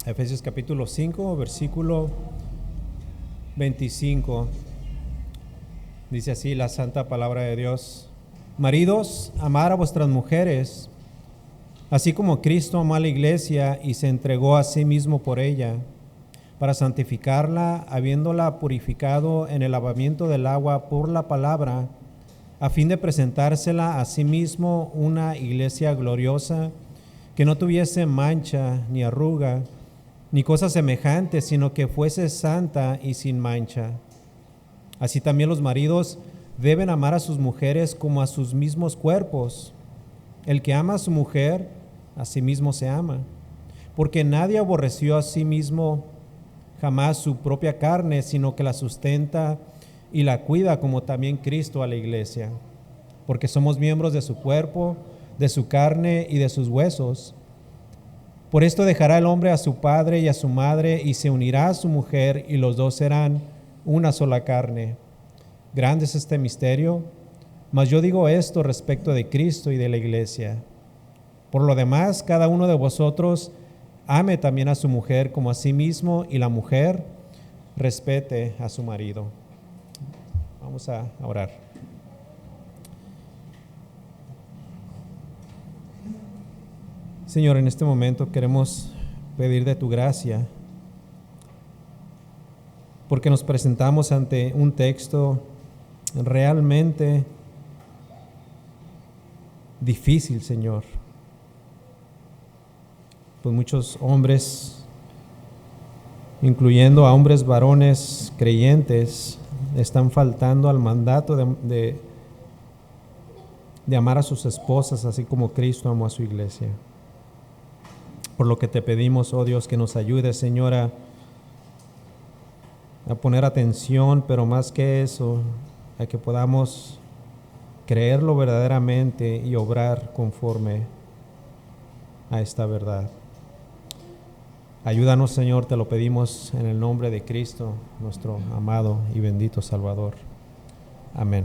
Efesios capítulo 5, versículo 25. Dice así la santa palabra de Dios: Maridos, amad a vuestras mujeres, así como Cristo amó a la iglesia y se entregó a sí mismo por ella, para santificarla, habiéndola purificado en el lavamiento del agua por la palabra, a fin de presentársela a sí mismo una iglesia gloriosa, que no tuviese mancha ni arruga, ni cosa semejante, sino que fuese santa y sin mancha. Así también los maridos deben amar a sus mujeres como a sus mismos cuerpos. El que ama a su mujer, a sí mismo se ama, porque nadie aborreció a sí mismo jamás su propia carne, sino que la sustenta y la cuida, como también Cristo a la iglesia, porque somos miembros de su cuerpo, de su carne y de sus huesos. Por esto dejará el hombre a su padre y a su madre, y se unirá a su mujer, y los dos serán una sola carne. Grande es este misterio, mas yo digo esto respecto de Cristo y de la iglesia. Por lo demás, cada uno de vosotros ame también a su mujer como a sí mismo, y la mujer respete a su marido. Vamos a orar. Señor, en este momento queremos pedir de tu gracia, porque nos presentamos ante un texto realmente difícil, Señor. Pues muchos hombres, incluyendo a hombres varones creyentes, están faltando al mandato de amar a sus esposas, así como Cristo amó a su iglesia. Por lo que te pedimos, oh Dios, que nos ayudes, Señor, a poner atención, pero más que eso, a que podamos creerlo verdaderamente y obrar conforme a esta verdad. Ayúdanos, Señor, te lo pedimos en el nombre de Cristo, nuestro amado y bendito Salvador. Amén.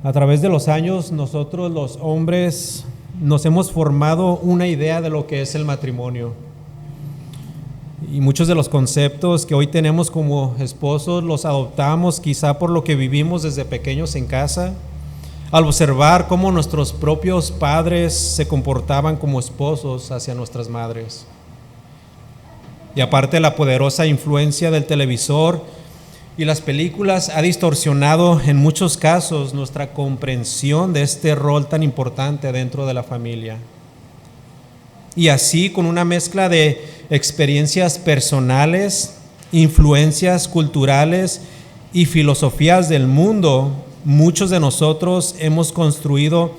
A través de los años, nosotros los hombres nos hemos formado una idea de lo que es el matrimonio. Y muchos de los conceptos que hoy tenemos como esposos los adoptamos quizá por lo que vivimos desde pequeños en casa, al observar cómo nuestros propios padres se comportaban como esposos hacia nuestras madres. Y aparte, la poderosa influencia del televisor y las películas ha distorsionado en muchos casos nuestra comprensión de este rol tan importante dentro de la familia. Y así, con una mezcla de experiencias personales, influencias culturales y filosofías del mundo, muchos de nosotros hemos construido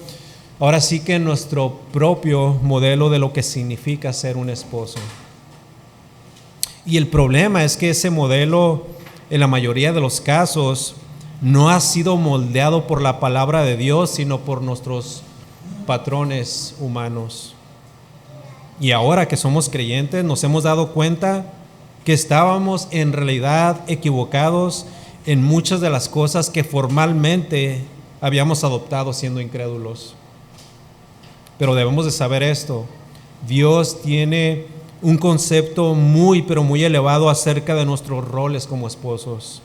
ahora sí que nuestro propio modelo de lo que significa ser un esposo. Y el problema es que ese modelo, en la mayoría de los casos, no ha sido moldeado por la palabra de Dios, sino por nuestros patrones humanos. Y ahora que somos creyentes, nos hemos dado cuenta que estábamos en realidad equivocados en muchas de las cosas que formalmente habíamos adoptado siendo incrédulos. Pero debemos de saber esto: Dios tiene un concepto muy, pero muy elevado acerca de nuestros roles como esposos.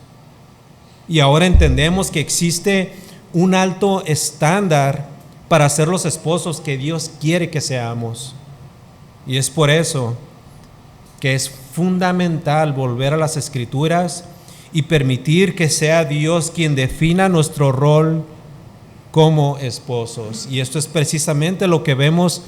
Y ahora entendemos que existe un alto estándar para ser los esposos que Dios quiere que seamos. Y es por eso que es fundamental volver a las Escrituras y permitir que sea Dios quien defina nuestro rol como esposos. Y esto es precisamente lo que vemos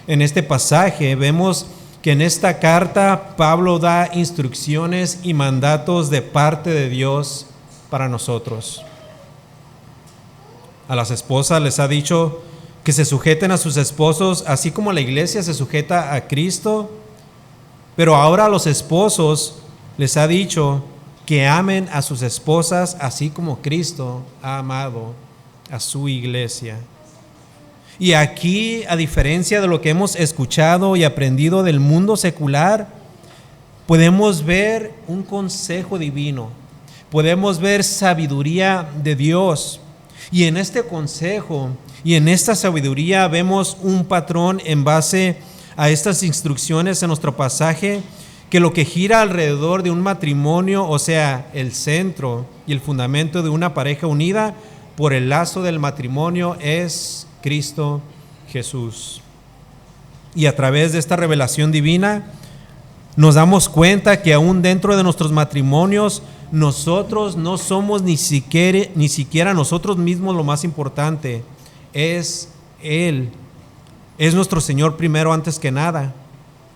en este pasaje. Vemos que en esta carta Pablo da instrucciones y mandatos de parte de Dios para nosotros. A las esposas les ha dicho que se sujeten a sus esposos, así como la iglesia se sujeta a Cristo. Pero ahora a los esposos les ha dicho que amen a sus esposas, así como Cristo ha amado a su iglesia. Y aquí, a diferencia de lo que hemos escuchado y aprendido del mundo secular, podemos ver un consejo divino, podemos ver sabiduría de Dios. Y en este consejo y en esta sabiduría vemos un patrón en base a estas instrucciones en nuestro pasaje que lo que gira alrededor de un matrimonio, o sea, el centro y el fundamento de una pareja unida por el lazo del matrimonio, es Cristo Jesús. Y a través de esta revelación divina nos damos cuenta que aún dentro de nuestros matrimonios nosotros no somos ni siquiera nosotros mismos lo más importante. Es Él. Es nuestro Señor primero antes que nada.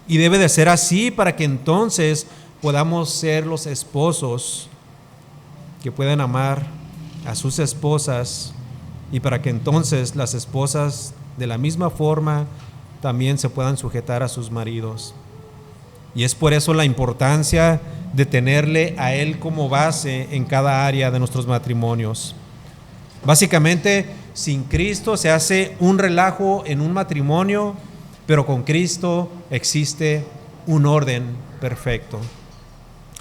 Y debe de ser así para que entonces podamos ser los esposos que pueden amar a sus esposas, y para que entonces las esposas de la misma forma también se puedan sujetar a sus maridos. Y es por eso la importancia de tenerle a Él como base en cada área de nuestros matrimonios. Básicamente, sin Cristo se hace un relajo en un matrimonio, pero con Cristo existe un orden perfecto.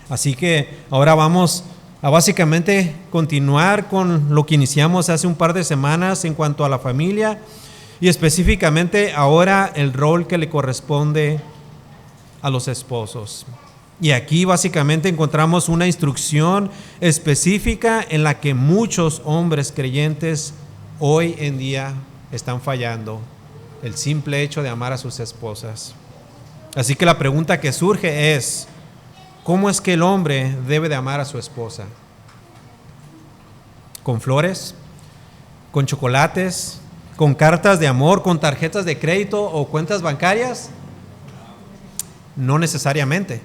Así que ahora vamos a básicamente continuar con lo que iniciamos hace un par de semanas en cuanto a la familia, y específicamente ahora el rol que le corresponde a los esposos. Y aquí básicamente encontramos una instrucción específica en la que muchos hombres creyentes hoy en día están fallando: el simple hecho de amar a sus esposas. Así que la pregunta que surge es: ¿cómo es que el hombre debe de amar a su esposa? ¿Con flores? ¿Con chocolates? ¿Con cartas de amor? ¿Con tarjetas de crédito o cuentas bancarias? No necesariamente.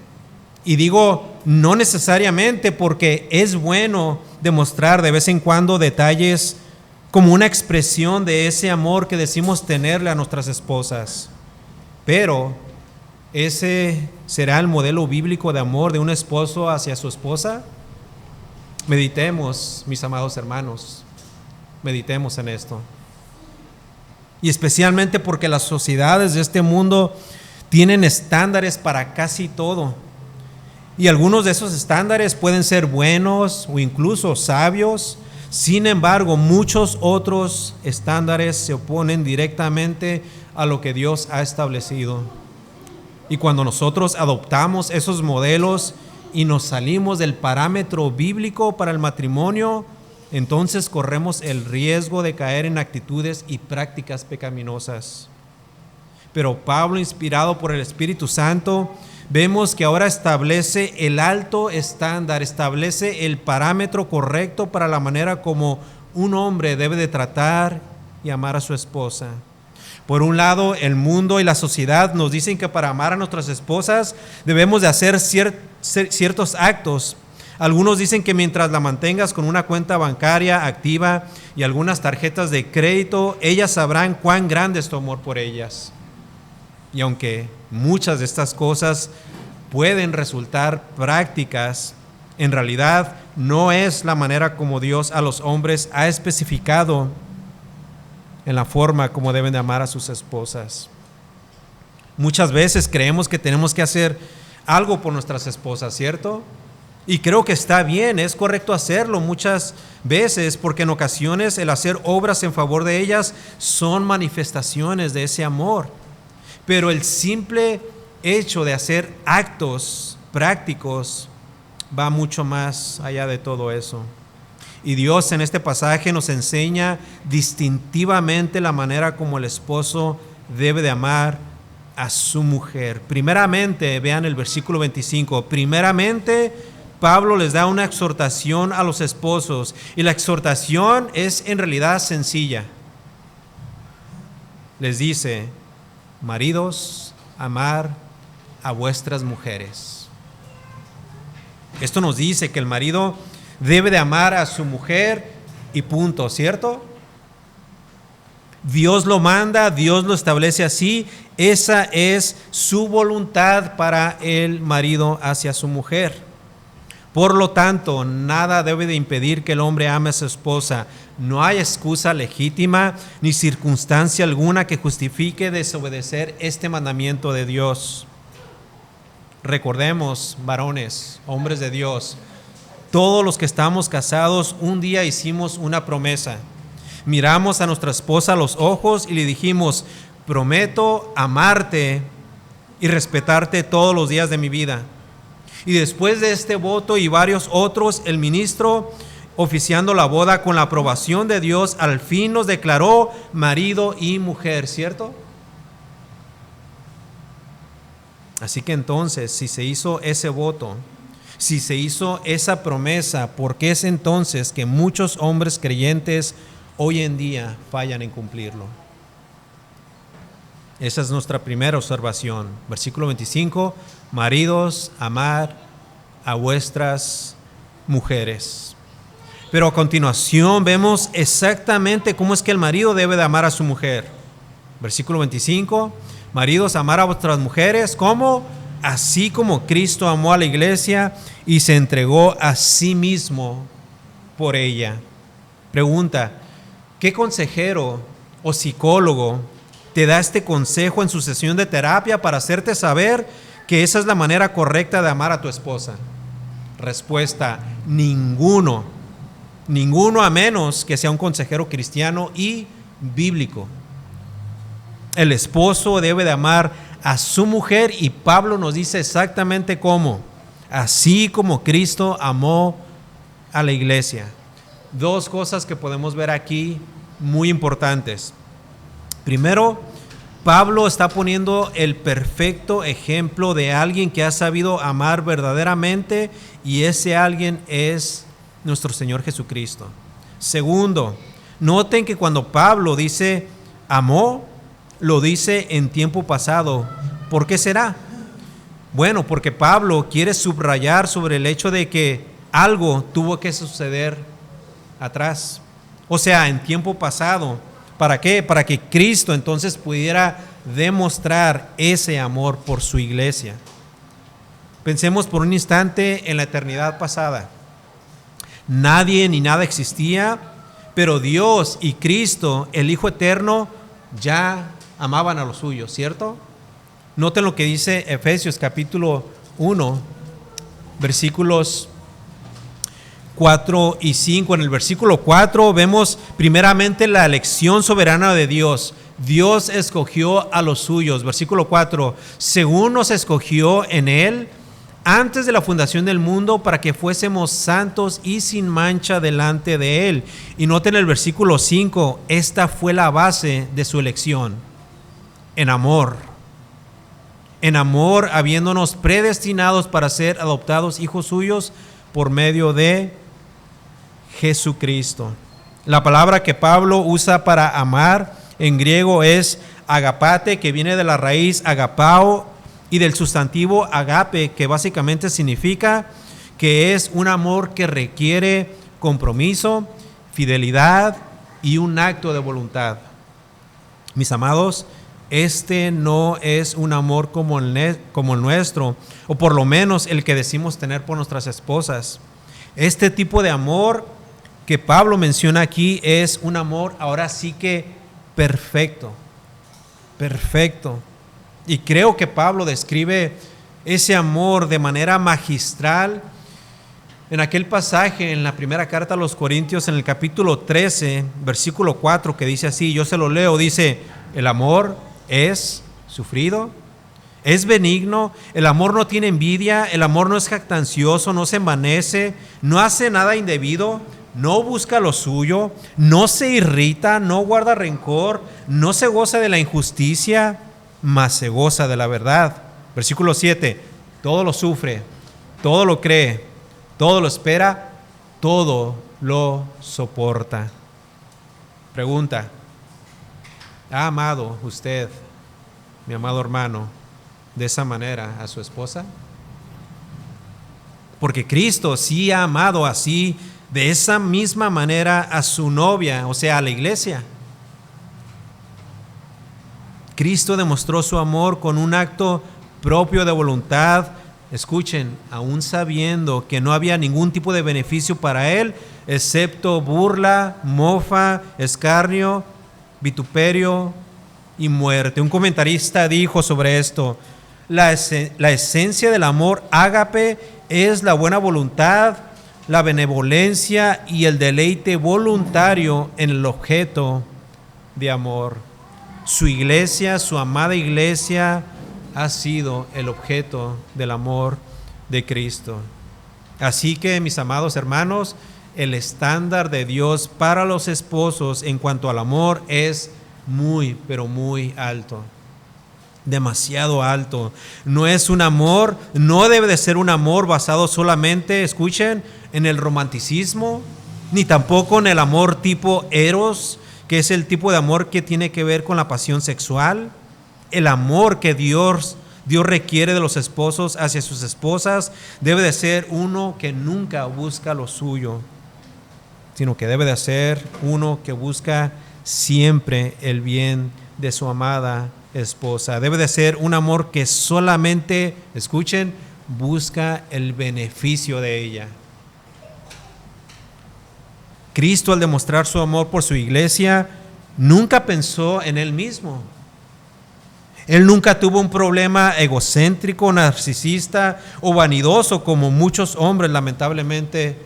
Y digo no necesariamente porque es bueno demostrar de vez en cuando detalles como una expresión de ese amor que decimos tenerle a nuestras esposas. Pero ¿ese será el modelo bíblico de amor de un esposo hacia su esposa? Meditemos, mis amados hermanos, meditemos en esto. Y especialmente porque las sociedades de este mundo tienen estándares para casi todo. Y algunos de esos estándares pueden ser buenos o incluso sabios. Sin embargo, muchos otros estándares se oponen directamente a lo que Dios ha establecido. Y cuando nosotros adoptamos esos modelos y nos salimos del parámetro bíblico para el matrimonio, entonces corremos el riesgo de caer en actitudes y prácticas pecaminosas. Pero Pablo, inspirado por el Espíritu Santo, vemos que ahora establece el alto estándar, establece el parámetro correcto para la manera como un hombre debe de tratar y amar a su esposa. Por un lado, el mundo y la sociedad nos dicen que para amar a nuestras esposas debemos de hacer ciertos actos. Algunos dicen que mientras la mantengas con una cuenta bancaria activa y algunas tarjetas de crédito, ellas sabrán cuán grande es tu amor por ellas. Y aunque muchas de estas cosas pueden resultar prácticas, en realidad no es la manera como Dios a los hombres ha especificado en la forma como deben de amar a sus esposas. Muchas veces creemos que tenemos que hacer algo por nuestras esposas, ¿cierto? Y creo que está bien, es correcto hacerlo muchas veces, porque en ocasiones el hacer obras en favor de ellas son manifestaciones de ese amor. Pero el simple hecho de hacer actos prácticos va mucho más allá de todo eso. Y Dios en este pasaje nos enseña distintivamente la manera como el esposo debe de amar a su mujer. Primeramente, vean el versículo 25, primeramente Pablo les da una exhortación a los esposos, y la exhortación es en realidad sencilla. Les dice: maridos, amar a vuestras mujeres. Esto nos dice que el marido debe de amar a su mujer y punto, ¿cierto? Dios lo manda, Dios lo establece así. Esa es su voluntad para el marido hacia su mujer. Por lo tanto, nada debe de impedir que el hombre ame a su esposa. No hay excusa legítima ni circunstancia alguna que justifique desobedecer este mandamiento de Dios. Recordemos, varones, hombres de Dios, todos los que estamos casados un día hicimos una promesa. Miramos a nuestra esposa a los ojos y le dijimos: prometo amarte y respetarte todos los días de mi vida. Y después de este voto y varios otros, el ministro, oficiando la boda con la aprobación de Dios, al fin nos declaró marido y mujer, ¿cierto? Así que entonces, si se hizo ese voto, si se hizo esa promesa, ¿por qué es entonces que muchos hombres creyentes hoy en día fallan en cumplirlo? Esa es nuestra primera observación. Versículo 25, maridos, amad a vuestras mujeres. Pero a continuación vemos exactamente cómo es que el marido debe de amar a su mujer. Versículo 25, maridos, amar a vuestras mujeres, ¿cómo? Así como Cristo amó a la iglesia y se entregó a sí mismo por ella. Pregunta, ¿qué consejero o psicólogo te da este consejo en su sesión de terapia para hacerte saber que esa es la manera correcta de amar a tu esposa? Respuesta, ninguno. Ninguno, a menos que sea un consejero cristiano y bíblico. El esposo debe de amar a su mujer, y Pablo nos dice exactamente cómo. Así como Cristo amó a la iglesia. Dos cosas que podemos ver aquí muy importantes. Primero, Pablo está poniendo el perfecto ejemplo de alguien que ha sabido amar verdaderamente, y ese alguien es nuestro Señor Jesucristo. Segundo, noten que cuando Pablo dice amó, lo dice en tiempo pasado. ¿Por qué será? Bueno, porque Pablo quiere subrayar sobre el hecho de que algo tuvo que suceder atrás. O sea, en tiempo pasado. ¿Para qué? Para que Cristo entonces pudiera demostrar ese amor por su iglesia. Pensemos por un instante en la eternidad pasada. Nadie ni nada existía, pero Dios y Cristo, el Hijo Eterno, ya amaban a los suyos, ¿cierto? Noten lo que dice Efesios capítulo 1, versículos 4 y 5. En el versículo 4 vemos primeramente la elección soberana de Dios. Dios escogió a los suyos. Versículo 4, según nos escogió en Él antes de la fundación del mundo, para que fuésemos santos y sin mancha delante de Él. Y noten el versículo 5, esta fue la base de su elección. En amor, habiéndonos predestinados para ser adoptados hijos suyos por medio de Jesucristo. La palabra que Pablo usa para amar en griego es agapate, que viene de la raíz agapao y del sustantivo agape, que básicamente significa que es un amor que requiere compromiso, fidelidad y un acto de voluntad. Mis amados, este no es un amor como el nuestro, o por lo menos el que decimos tener por nuestras esposas. Este tipo de amor que Pablo menciona aquí es un amor ahora sí que perfecto. Y creo que Pablo describe ese amor de manera magistral en aquel pasaje en la primera carta a los Corintios, en el capítulo 13, versículo 4, que dice así, yo se lo leo, dice, el amor es sufrido, es benigno, el amor no tiene envidia, el amor no es jactancioso, no se envanece, no hace nada indebido, no busca lo suyo, no se irrita, no guarda rencor, no se goza de la injusticia, mas se goza de la verdad. Versículo 7, todo lo sufre, todo lo cree, todo lo espera, todo lo soporta. Pregunta, ¿ha amado usted, mi amado hermano, de esa manera a su esposa? Porque Cristo sí ha amado así, de esa misma manera a su novia, o sea, a la iglesia. Cristo demostró su amor con un acto propio de voluntad. Escuchen, aún sabiendo que no había ningún tipo de beneficio para él, excepto burla, mofa, escarnio, vituperio y muerte. Un comentarista dijo sobre esto, la esencia del amor ágape es la buena voluntad, la benevolencia y el deleite voluntario en el objeto de amor. Su iglesia, su amada iglesia, ha sido el objeto del amor de Cristo. Así que, mis amados hermanos, el estándar de Dios para los esposos en cuanto al amor es muy, pero muy alto. Demasiado alto. No es un amor, no debe de ser un amor basado solamente, escuchen, en el romanticismo, ni tampoco en el amor tipo eros, que es el tipo de amor que tiene que ver con la pasión sexual. El amor que Dios requiere de los esposos hacia sus esposas debe de ser uno que nunca busca lo suyo, sino que debe de ser uno que busca siempre el bien de su amada esposa. Debe de ser un amor que solamente, escuchen, busca el beneficio de ella. Cristo, al demostrar su amor por su iglesia, nunca pensó en él mismo. Él nunca tuvo un problema egocéntrico, narcisista o vanidoso como muchos hombres lamentablemente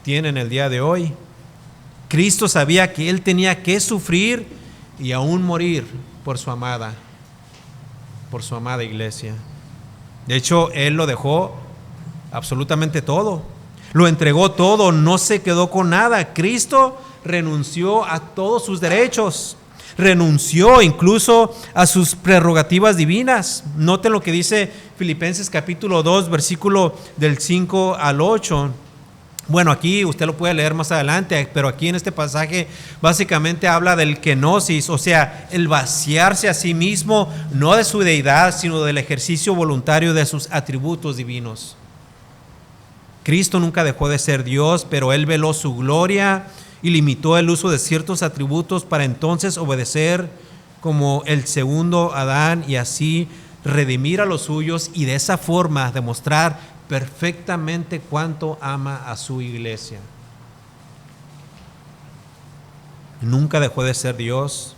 tienen el día de hoy. Cristo sabía que él tenía que sufrir y aún morir por su amada iglesia. De hecho, él lo dejó absolutamente todo. Lo entregó todo, no se quedó con nada. Cristo renunció a todos sus derechos. Renunció incluso a sus prerrogativas divinas. Noten lo que dice Filipenses capítulo 2, versículo del 5 al 8. Bueno, aquí usted lo puede leer más adelante, pero aquí en este pasaje básicamente habla del kenosis, o sea, el vaciarse a sí mismo, no de su deidad, sino del ejercicio voluntario de sus atributos divinos. Cristo nunca dejó de ser Dios, pero Él veló su gloria y limitó el uso de ciertos atributos para entonces obedecer como el segundo Adán y así redimir a los suyos y de esa forma demostrar perfectamente cuánto ama a su iglesia. Nunca dejó de ser Dios,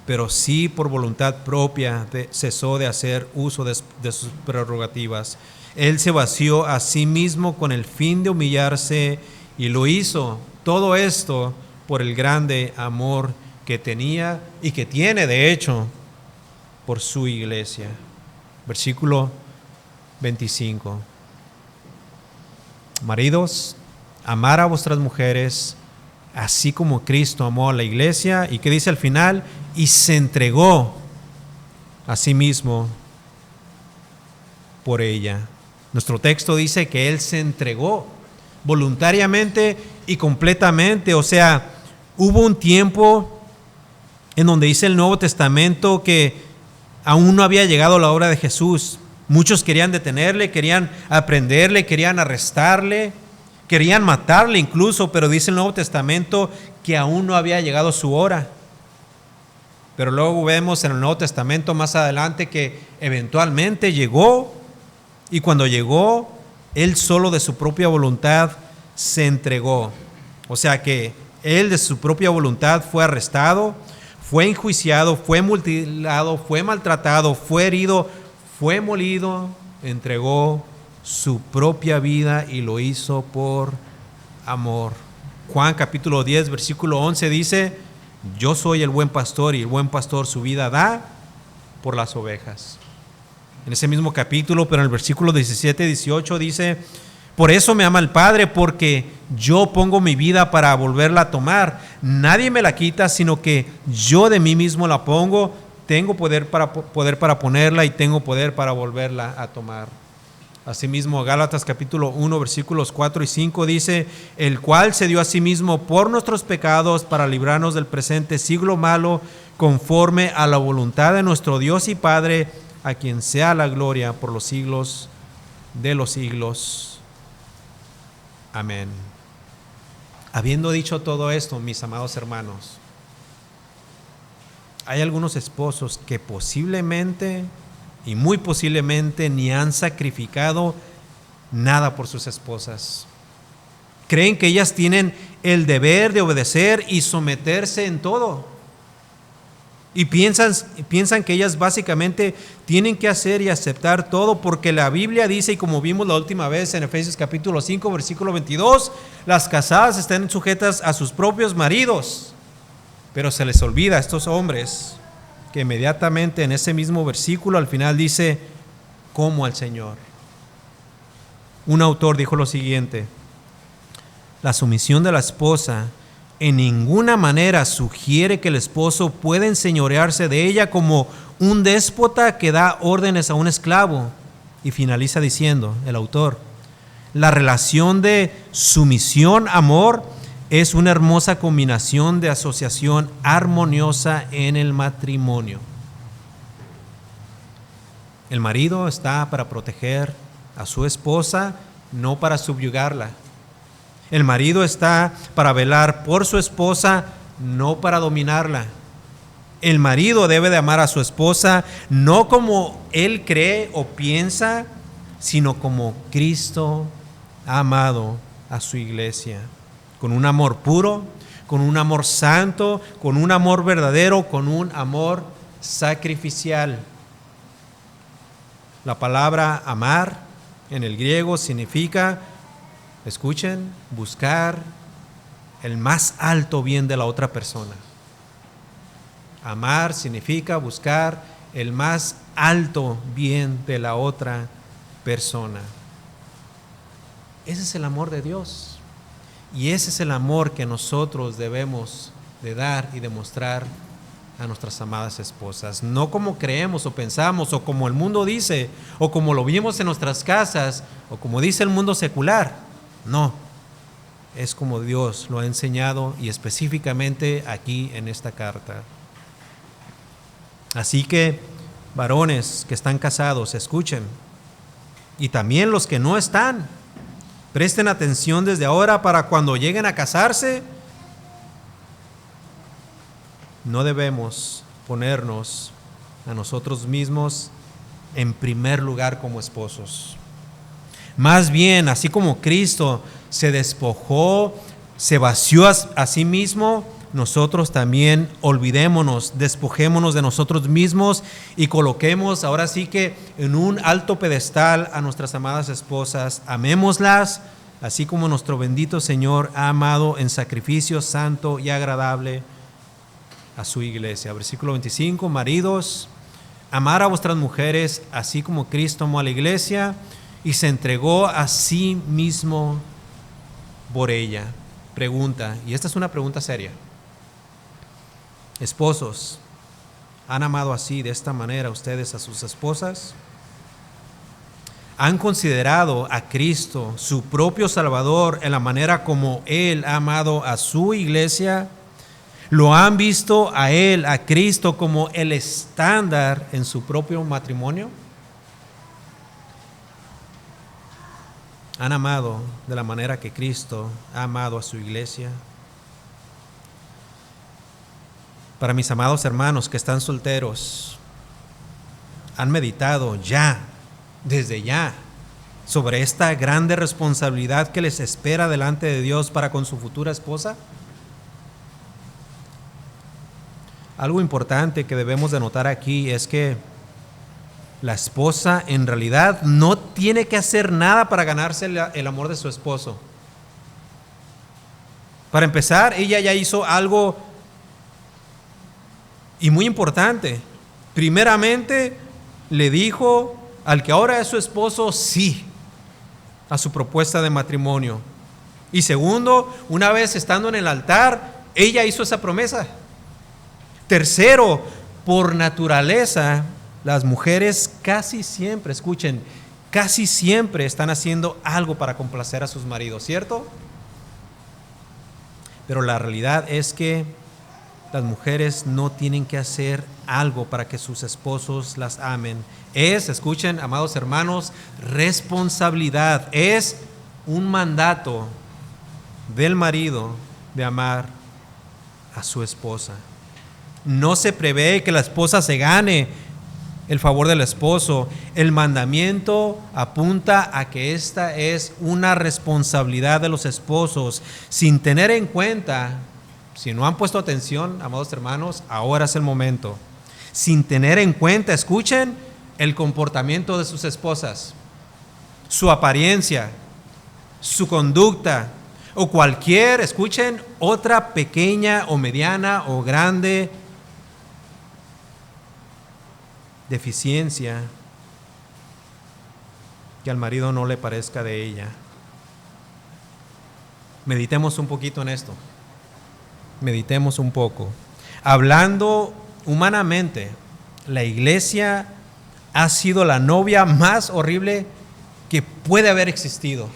pero sí por voluntad propia cesó de hacer uso de sus prerrogativas. Él se vació a sí mismo con el fin de humillarse y lo hizo todo esto por el grande amor que tenía y que tiene de hecho por su iglesia. Versículo 25. Maridos, amar a vuestras mujeres así como Cristo amó a la iglesia. ¿Y qué dice al final? Y se entregó a sí mismo por ella. Nuestro texto dice que Él se entregó voluntariamente y completamente. O sea, hubo un tiempo en donde dice el Nuevo Testamento que aún no había llegado la hora de Jesús. Muchos querían detenerle, querían aprenderle, querían arrestarle, querían matarle incluso, pero dice el Nuevo Testamento que aún no había llegado su hora. Pero luego vemos en el Nuevo Testamento más adelante que eventualmente llegó, y cuando llegó, Él solo de su propia voluntad se entregó. O sea que Él de su propia voluntad fue arrestado, fue enjuiciado, fue mutilado, fue maltratado, fue herido, fue molido, entregó su propia vida y lo hizo por amor. Juan capítulo 10, versículo 11 dice: yo soy el buen pastor y el buen pastor su vida da por las ovejas. En ese mismo capítulo, pero en el versículo 17, 18 dice: por eso me ama el Padre, porque yo pongo mi vida para volverla a tomar. Nadie me la quita, sino que yo de mí mismo la pongo. Tengo poder para ponerla y tengo poder para volverla a tomar. Asimismo, Gálatas capítulo 1, versículos 4 y 5 dice: el cual se dio a sí mismo por nuestros pecados para librarnos del presente siglo malo, conforme a la voluntad de nuestro Dios y Padre, a quien sea la gloria por los siglos de los siglos. Amén. Habiendo dicho todo esto, mis amados hermanos, hay algunos esposos que posiblemente y muy posiblemente ni han sacrificado nada por sus esposas. Creen que ellas tienen el deber de obedecer y someterse en todo. Y piensan que ellas básicamente tienen que hacer y aceptar todo, porque la Biblia dice, y como vimos la última vez en Efesios capítulo 5, versículo 22, las casadas están sujetas a sus propios maridos. Pero se les olvida a estos hombres que inmediatamente en ese mismo versículo al final dice, como al Señor. Un autor dijo lo siguiente: la sumisión de la esposa en ninguna manera sugiere que el esposo pueda enseñorearse de ella como un déspota que da órdenes a un esclavo. Y finaliza diciendo el autor, la relación de sumisión-amor es una hermosa combinación de asociación armoniosa en el matrimonio. El marido está para proteger a su esposa, no para subyugarla. El marido está para velar por su esposa, no para dominarla. El marido debe de amar a su esposa, no como él cree o piensa, sino como Cristo ha amado a su iglesia. Con un amor puro, con un amor santo, con un amor verdadero, con un amor sacrificial. La palabra amar en el griego significa, escuchen, buscar el más alto bien de la otra persona. Amar significa buscar el más alto bien de la otra persona. Ese es el amor de Dios. Y ese es el amor que nosotros debemos de dar y demostrar a nuestras amadas esposas. No como creemos o pensamos, o como el mundo dice, o como lo vimos en nuestras casas, o como dice el mundo secular. No, es como Dios lo ha enseñado y específicamente aquí en esta carta. Así que, varones que están casados, escuchen. Y también los que no están, presten atención desde ahora para cuando lleguen a casarse. No debemos ponernos a nosotros mismos en primer lugar como esposos. Más bien, así como Cristo se despojó, se vació a sí mismo, nosotros también olvidémonos, despojémonos de nosotros mismos y coloquemos ahora sí que en un alto pedestal a nuestras amadas esposas. Amémoslas, así como nuestro bendito Señor ha amado en sacrificio santo y agradable a su iglesia. Versículo 25, maridos, amar a vuestras mujeres, así como Cristo amó a la iglesia y se entregó a sí mismo por ella. Pregunta, y esta es una pregunta seria. Esposos, ¿han amado así, de esta manera, ustedes a sus esposas? ¿Han considerado a Cristo, su propio Salvador, en la manera como Él ha amado a su iglesia? ¿Lo han visto a Él, a Cristo, como el estándar en su propio matrimonio? ¿Han amado de la manera que Cristo ha amado a su iglesia? Para mis amados hermanos que están solteros, ¿han meditado desde ya, sobre esta grande responsabilidad que les espera delante de Dios para con su futura esposa? Algo importante que debemos de notar aquí es que la esposa en realidad no tiene que hacer nada para ganarse el amor de su esposo. Para empezar, ella ya hizo algo y muy importante. Primeramente, le dijo al que ahora es su esposo sí a su propuesta de matrimonio. Y segundo, una vez estando en el altar, ella hizo esa promesa. Tercero, por naturaleza, las mujeres casi siempre, escuchen, casi siempre están haciendo algo para complacer a sus maridos, ¿cierto? Pero la realidad es que las mujeres no tienen que hacer algo para que sus esposos las amen. Es, escuchen, amados hermanos, responsabilidad, es un mandato del marido de amar a su esposa. No se prevé que la esposa se gane el favor del esposo. El mandamiento apunta a que esta es una responsabilidad de los esposos, sin tener en cuenta, si no han puesto atención, amados hermanos, ahora es el momento, sin tener en cuenta, escuchen, el comportamiento de sus esposas, su apariencia, su conducta, o cualquier, escuchen, otra pequeña o mediana o grande deficiencia que al marido no le parezca de ella. Meditemos un poquito en esto. Meditemos un poco. Hablando humanamente, la iglesia ha sido la novia más horrible que puede haber existido.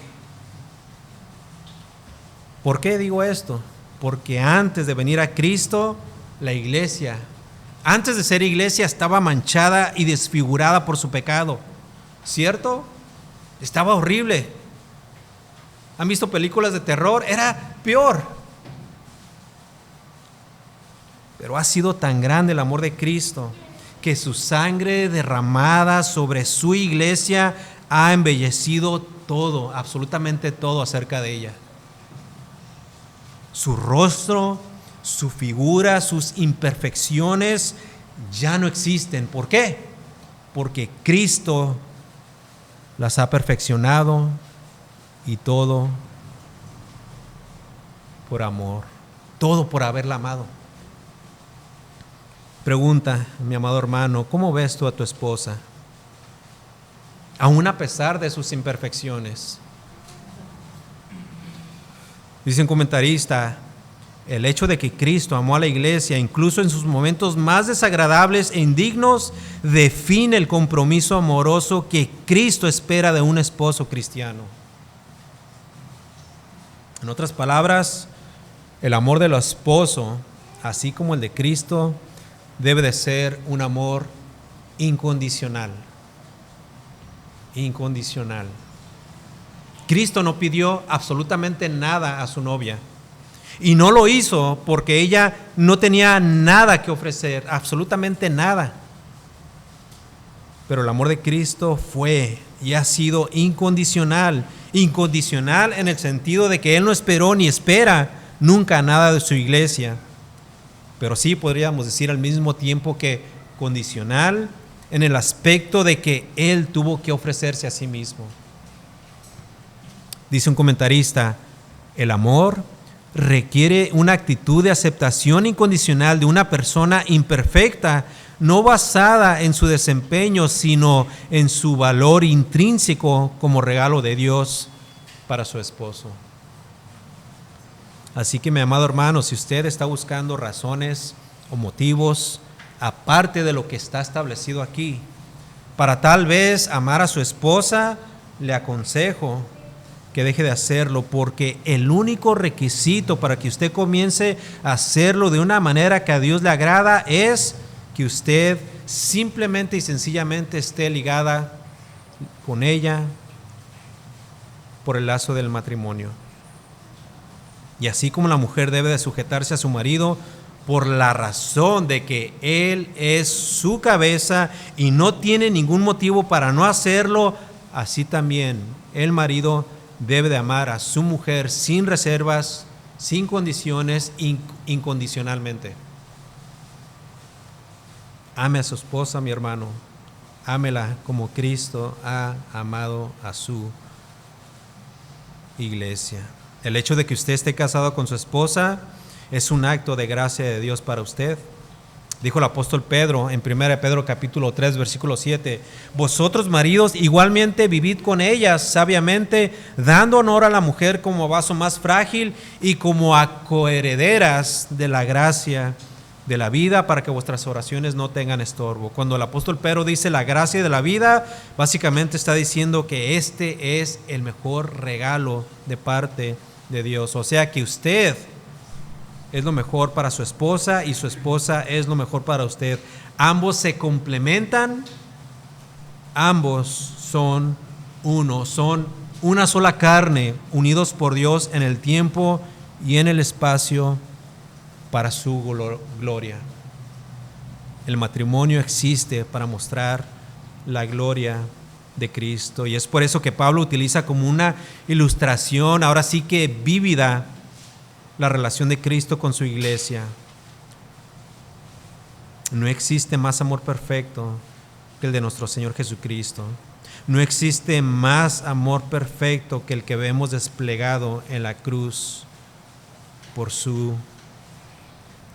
¿Por qué digo esto? Porque antes de venir a Cristo, la iglesia, antes de ser iglesia, estaba manchada y desfigurada por su pecado. ¿Cierto? Estaba horrible. ¿Han visto películas de terror? Era peor. Pero ha sido tan grande el amor de Cristo que su sangre derramada sobre su iglesia ha embellecido todo, absolutamente todo acerca de ella. Su rostro, su figura, sus imperfecciones ya no existen. ¿Por qué? Porque Cristo las ha perfeccionado, y todo por amor, todo por haberla amado. Pregunta, mi amado hermano, ¿cómo ves tú a tu esposa? Aún a pesar de sus imperfecciones. Dice un comentarista, el hecho de que Cristo amó a la iglesia, incluso en sus momentos más desagradables e indignos, define el compromiso amoroso que Cristo espera de un esposo cristiano. En otras palabras, el amor del esposo, así como el de Cristo, debe de ser un amor incondicional. Incondicional. Cristo no pidió absolutamente nada a su novia. Y no lo hizo porque ella no tenía nada que ofrecer, absolutamente nada. Pero el amor de Cristo fue y ha sido incondicional. Incondicional en el sentido de que Él no esperó ni espera nunca nada de su iglesia. Pero sí podríamos decir al mismo tiempo que condicional en el aspecto de que Él tuvo que ofrecerse a sí mismo. Dice un comentarista, el amor requiere una actitud de aceptación incondicional de una persona imperfecta, no basada en su desempeño, sino en su valor intrínseco como regalo de Dios para su esposo. Así que, mi amado hermano, si usted está buscando razones o motivos, aparte de lo que está establecido aquí, para tal vez amar a su esposa, le aconsejo que deje de hacerlo, porque el único requisito para que usted comience a hacerlo de una manera que a Dios le agrada es que usted simplemente y sencillamente esté ligada con ella por el lazo del matrimonio. Y así como la mujer debe de sujetarse a su marido por la razón de que él es su cabeza y no tiene ningún motivo para no hacerlo, así también el marido debe de amar a su mujer sin reservas, sin condiciones, incondicionalmente. Ame a su esposa, mi hermano. Ámela como Cristo ha amado a su iglesia. El hecho de que usted esté casado con su esposa es un acto de gracia de Dios para usted. Dijo el apóstol Pedro en 1 Pedro capítulo 3 versículo 7, vosotros maridos igualmente vivid con ellas sabiamente, dando honor a la mujer como vaso más frágil y como a coherederas de la gracia de la vida, para que vuestras oraciones no tengan estorbo. Cuando el apóstol Pedro dice la gracia de la vida, básicamente está diciendo que este es el mejor regalo de parte de Dios. O sea que usted es lo mejor para su esposa y su esposa es lo mejor para usted. Ambos se complementan, ambos son uno, son una sola carne, unidos por Dios en el tiempo y en el espacio para su gloria. El matrimonio existe para mostrar la gloria de Cristo, y es por eso que Pablo utiliza como una ilustración, ahora sí que vívida, la relación de Cristo con su iglesia. No existe más amor perfecto que el de nuestro Señor Jesucristo. No existe más amor perfecto que el que vemos desplegado en la cruz por su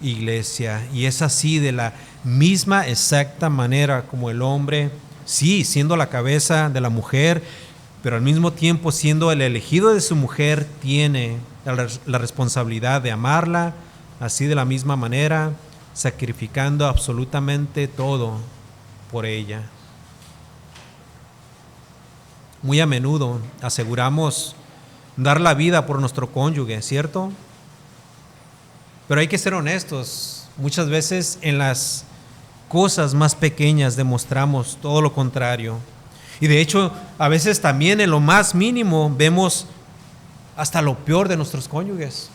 iglesia. Y es así, de la misma exacta manera como el hombre, sí, siendo la cabeza de la mujer, pero al mismo tiempo siendo el elegido de su mujer, tiene la responsabilidad de amarla, así de la misma manera, sacrificando absolutamente todo por ella. Muy a menudo aseguramos dar la vida por nuestro cónyuge, ¿cierto? Pero hay que ser honestos. Muchas veces en las cosas más pequeñas demostramos todo lo contrario. Y de hecho, a veces también en lo más mínimo vemos hasta lo peor de nuestros cónyuges.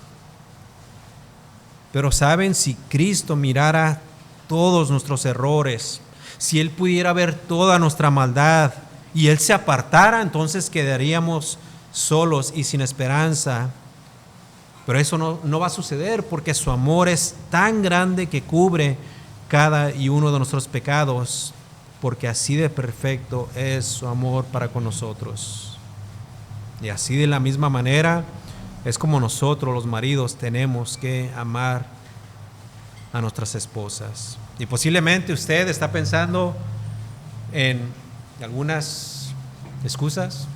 Pero saben, si Cristo mirara todos nuestros errores, si Él pudiera ver toda nuestra maldad y Él se apartara, entonces quedaríamos solos y sin esperanza. Pero eso no va a suceder, porque su amor es tan grande que cubre cada y uno de nuestros pecados, porque así de perfecto es su amor para con nosotros. Y así de la misma manera es como nosotros los maridos tenemos que amar a nuestras esposas. Y posiblemente usted está pensando en algunas excusas.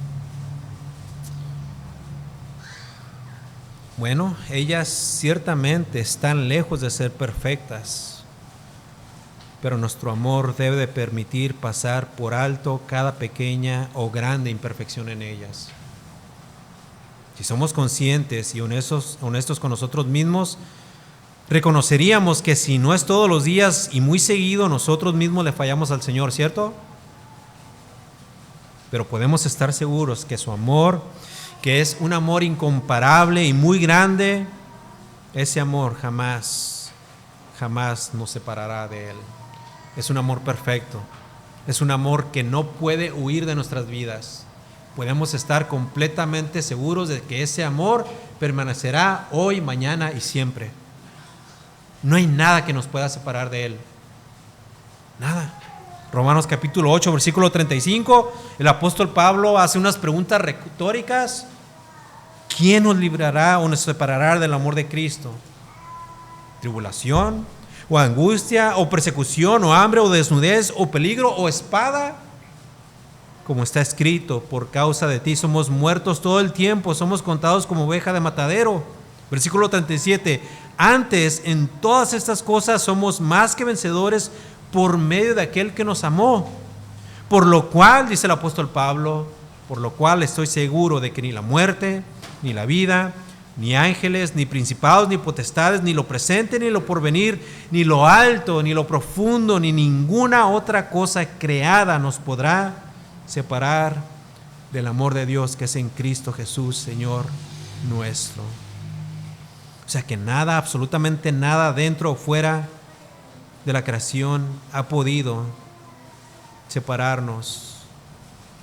Bueno, ellas ciertamente están lejos de ser perfectas, pero nuestro amor debe de permitir pasar por alto cada pequeña o grande imperfección en ellas. Si somos conscientes y honestos con nosotros mismos, reconoceríamos que si no es todos los días y muy seguido, nosotros mismos le fallamos al Señor, ¿cierto? Pero podemos estar seguros que su amor, que es un amor incomparable y muy grande, ese amor jamás nos separará de Él. Es un amor perfecto, es un amor que no puede huir de nuestras vidas. Podemos estar completamente seguros de que ese amor permanecerá hoy, mañana y siempre. No hay nada que nos pueda separar de Él. Nada. Romanos capítulo 8, versículo 35, el apóstol Pablo hace unas preguntas retóricas. ¿Quién nos librará o nos separará del amor de Cristo? ¿Tribulación? ¿O angustia? ¿O persecución? ¿O hambre? ¿O desnudez? ¿O peligro? ¿O espada? Como está escrito, por causa de ti somos muertos todo el tiempo, somos contados como oveja de matadero. Versículo 37, antes en todas estas cosas somos más que vencedores por medio de aquel que nos amó. Por lo cual, dice el apóstol Pablo, por lo cual estoy seguro de que ni la muerte, ni la vida, ni ángeles, ni principados, ni potestades, ni lo presente, ni lo porvenir, ni lo alto, ni lo profundo, ni ninguna otra cosa creada nos podrá separar del amor de Dios que es en Cristo Jesús, Señor nuestro. O sea que nada, absolutamente nada dentro o fuera de la creación ha podido separarnos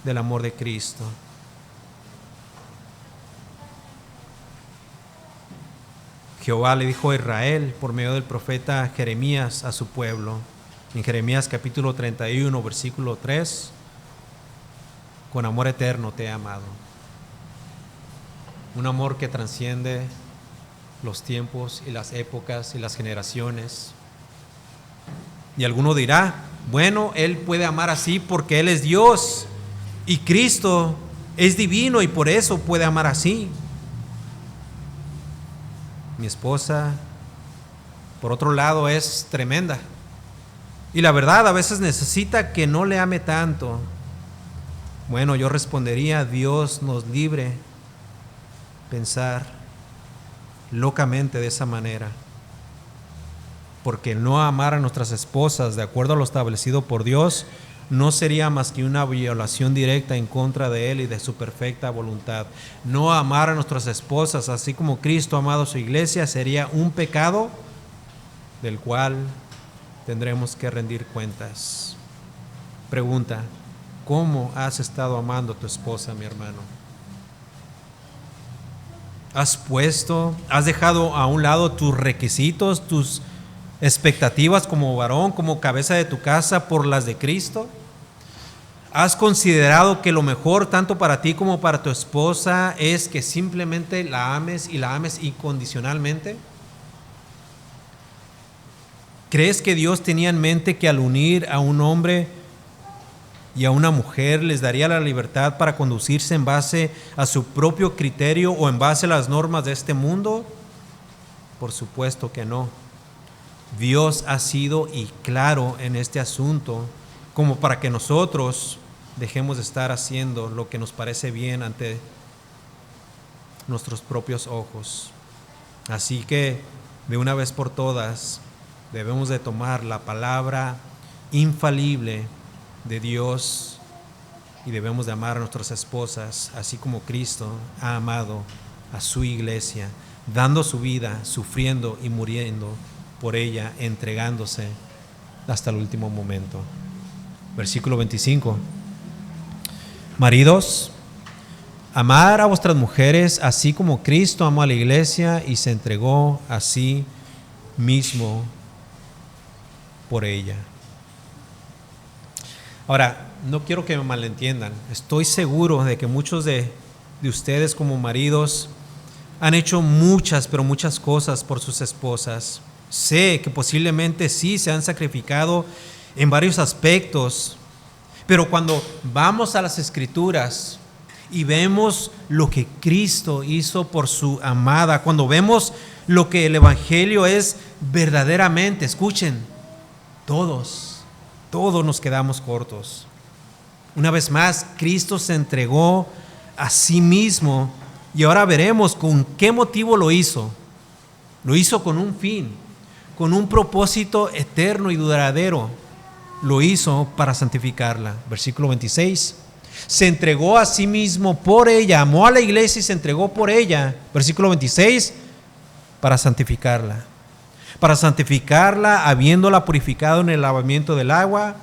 del amor de Cristo. Jehová le dijo a Israel por medio del profeta Jeremías a su pueblo, en Jeremías capítulo 31, versículo 3, con amor eterno te he amado. Un amor que trasciende los tiempos y las épocas y las generaciones. Y alguno dirá, bueno, Él puede amar así porque Él es Dios y Cristo es divino y por eso puede amar así. Mi esposa, por otro lado, es tremenda. Y la verdad, a veces necesita que no le ame tanto. Bueno, yo respondería, Dios nos libre pensar locamente de esa manera. Porque no amar a nuestras esposas de acuerdo a lo establecido por Dios no sería más que una violación directa en contra de Él y de su perfecta voluntad. No amar a nuestras esposas así como Cristo ha amado a su iglesia sería un pecado del cual tendremos que rendir cuentas. Pregunta, ¿cómo has estado amando a tu esposa, mi hermano? ¿Has dejado a un lado tus requisitos, tus expectativas como varón, como cabeza de tu casa por las de Cristo? ¿Has considerado que lo mejor tanto para ti como para tu esposa es que simplemente la ames y la ames incondicionalmente? ¿Crees que Dios tenía en mente que al unir a un hombre y a una mujer les daría la libertad para conducirse en base a su propio criterio o en base a las normas de este mundo? Por supuesto que no. Dios ha sido y claro en este asunto, como para que nosotros dejemos de estar haciendo lo que nos parece bien ante nuestros propios ojos. Así que, de una vez por todas, debemos de tomar la palabra infalible de Dios y debemos de amar a nuestras esposas, así como Cristo ha amado a su iglesia, dando su vida, sufriendo y muriendo por ella, entregándose hasta el último momento. Versículo 25. Maridos, amar a vuestras mujeres así como Cristo amó a la iglesia y se entregó a sí mismo por ella. Ahora, no quiero que me malentiendan. Estoy seguro de que muchos de ustedes como maridos han hecho muchas, pero muchas cosas por sus esposas. Sé que posiblemente sí se han sacrificado en varios aspectos, pero cuando vamos a las Escrituras y vemos lo que Cristo hizo por su amada, cuando vemos lo que el Evangelio es verdaderamente, escuchen, todos nos quedamos cortos. Una vez más, Cristo se entregó a sí mismo y ahora veremos con qué motivo lo hizo. Lo hizo con un fin, con un propósito eterno y duradero. Lo hizo para santificarla. Versículo 26. Se entregó a sí mismo por ella, amó a la iglesia y se entregó por ella. Versículo 26. Para santificarla. Para santificarla, habiéndola purificado en el lavamiento del agua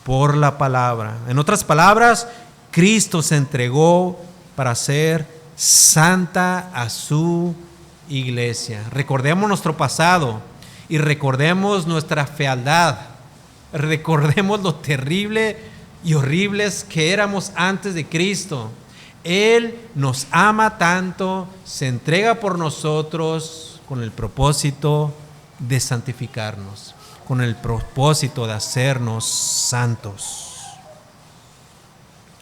por la palabra. En otras palabras, Cristo se entregó para ser santa a su iglesia. Recordemos nuestro pasado y recordemos nuestra fealdad. Recordemos lo terrible y horribles que éramos antes de Cristo. Él nos ama tanto, se entrega por nosotros con el propósito de santificarnos, con el propósito de hacernos santos.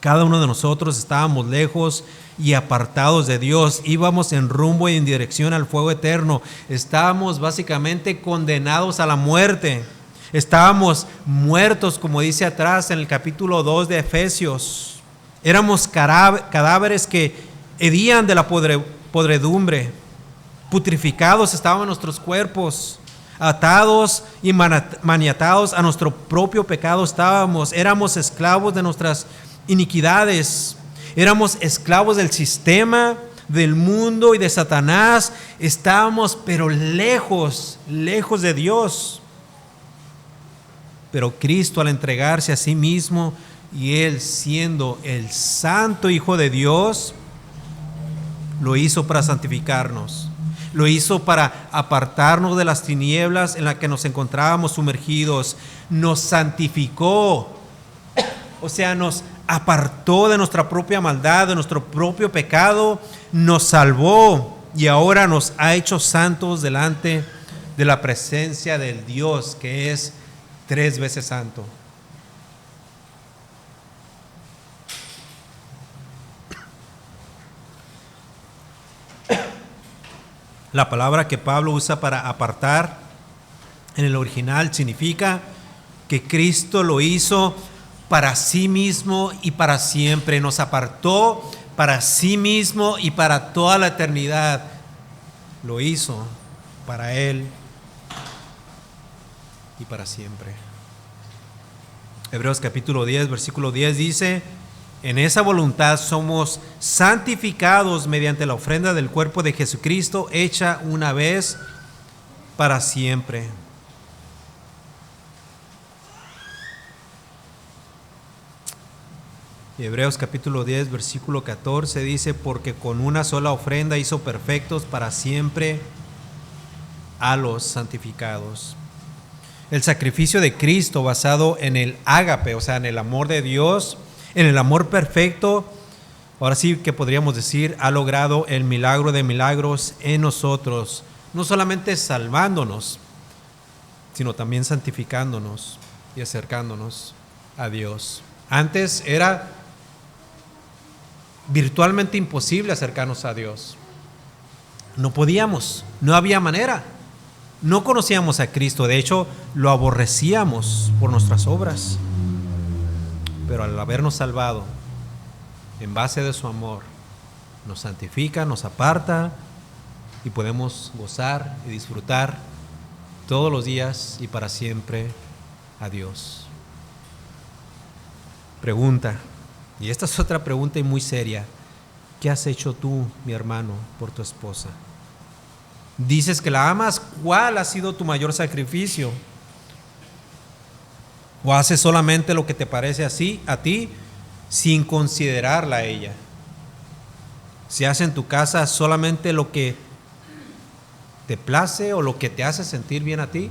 Cada uno de nosotros estábamos lejos y apartados de Dios, íbamos en rumbo y en dirección al fuego eterno, estábamos básicamente condenados a la muerte, estábamos muertos, como dice atrás en el capítulo 2 de Efesios, éramos cadáveres que hedían de la podredumbre, putrificados estaban nuestros cuerpos, atados y maniatados a nuestro propio pecado estábamos, éramos esclavos de nuestras iniquidades, éramos esclavos del sistema, del mundo y de Satanás, estábamos pero lejos de Dios. Pero Cristo, al entregarse a sí mismo y Él siendo el santo Hijo de Dios, lo hizo para santificarnos, lo hizo para apartarnos de las tinieblas en las que nos encontrábamos sumergidos, nos santificó, o sea, nos apartó de nuestra propia maldad, de nuestro propio pecado, nos salvó y ahora nos ha hecho santos delante de la presencia del Dios que es 3 veces santo. La palabra que Pablo usa para apartar en el original significa que Cristo lo hizo para sí mismo y para siempre. Nos apartó para sí mismo y para toda la eternidad. Lo hizo para Él y para siempre. Hebreos capítulo 10, versículo 10 dice: en esa voluntad somos santificados mediante la ofrenda del cuerpo de Jesucristo, hecha una vez para siempre. Y Hebreos capítulo 10, versículo 14 dice: porque con una sola ofrenda hizo perfectos para siempre a los santificados. El sacrificio de Cristo basado en el ágape, o sea, en el amor de Dios, en el amor perfecto, ahora sí que podríamos decir, ha logrado el milagro de milagros en nosotros, no solamente salvándonos, sino también santificándonos y acercándonos a Dios. Antes era virtualmente imposible acercarnos a Dios. No podíamos, no había manera. No conocíamos a Cristo, de hecho lo aborrecíamos por nuestras obras. Pero al habernos salvado, en base de su amor, nos santifica, nos aparta y podemos gozar y disfrutar todos los días y para siempre a Dios. Pregunta, y esta es otra pregunta y muy seria: ¿qué has hecho tú, mi hermano, por tu esposa? Dices que la amas, ¿cuál ha sido tu mayor sacrificio? ¿O haces solamente lo que te parece así a ti, sin considerarla a ella? Si haces en tu casa solamente lo que te place o lo que te hace sentir bien a ti.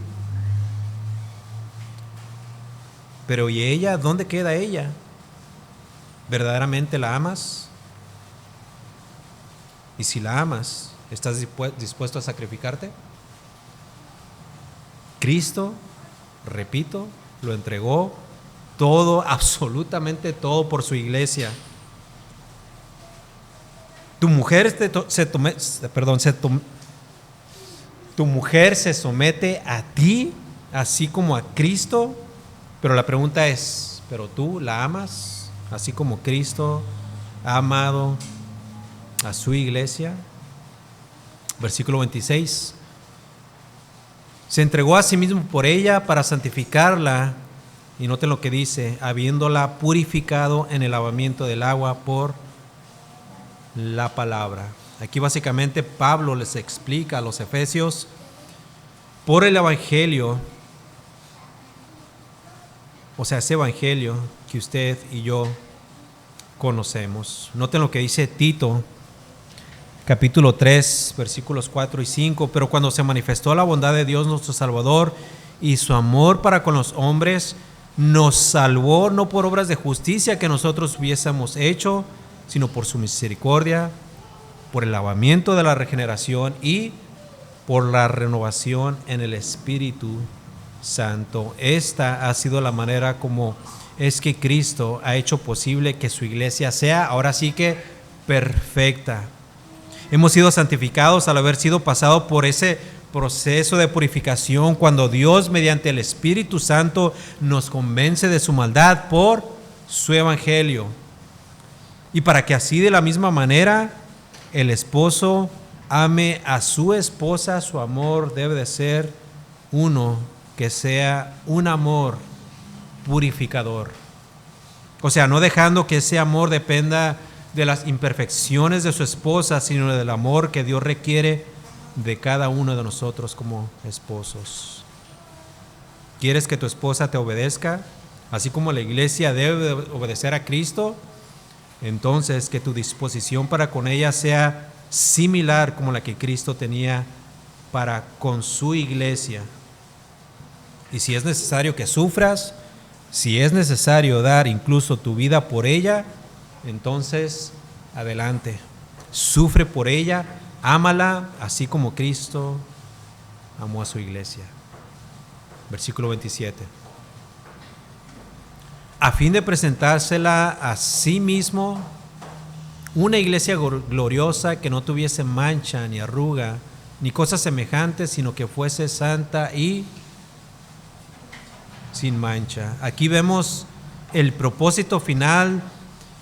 Pero ¿y ella? ¿Dónde queda ella? ¿Verdaderamente la amas? Y si la amas, ¿estás dispuesto a sacrificarte? Cristo, repito, lo entregó todo, absolutamente todo por su iglesia. Tu mujer tu mujer se somete a ti, así como a Cristo. Pero la pregunta es, ¿pero tú la amas así como Cristo ha amado a su iglesia? Versículo 26. Se entregó a sí mismo por ella para santificarla, y noten lo que dice: habiéndola purificado en el lavamiento del agua por la palabra. Aquí básicamente Pablo les explica a los efesios: por el evangelio, o sea, ese evangelio que usted y yo conocemos. Noten lo que dice Tito, capítulo 3, versículos 4 y 5. Pero cuando se manifestó la bondad de Dios nuestro Salvador y su amor para con los hombres, nos salvó no por obras de justicia que nosotros hubiésemos hecho, sino por su misericordia, por el lavamiento de la regeneración y por la renovación en el Espíritu Santo. Esta ha sido la manera como es que Cristo ha hecho posible que su iglesia sea ahora sí que perfecta. Hemos sido santificados al haber sido pasado por ese proceso de purificación, cuando Dios mediante el Espíritu Santo nos convence de su maldad por su evangelio. Y para que así de la misma manera el esposo ame a su esposa, su amor debe de ser uno que sea un amor purificador. O sea, no dejando que ese amor dependa de las imperfecciones de su esposa, sino del amor que Dios requiere de cada uno de nosotros como esposos. ¿Quieres que tu esposa te obedezca, así como la iglesia debe obedecer a Cristo? Entonces, que tu disposición para con ella sea similar como la que Cristo tenía para con su iglesia. Y si es necesario que sufras, si es necesario dar incluso tu vida por ella, entonces adelante, sufre por ella, ámala así como Cristo amó a su iglesia. Versículo 27. A fin de presentársela a sí mismo una iglesia gloriosa, que no tuviese mancha ni arruga ni cosas semejantes, sino que fuese santa y sin mancha. Aquí vemos el propósito final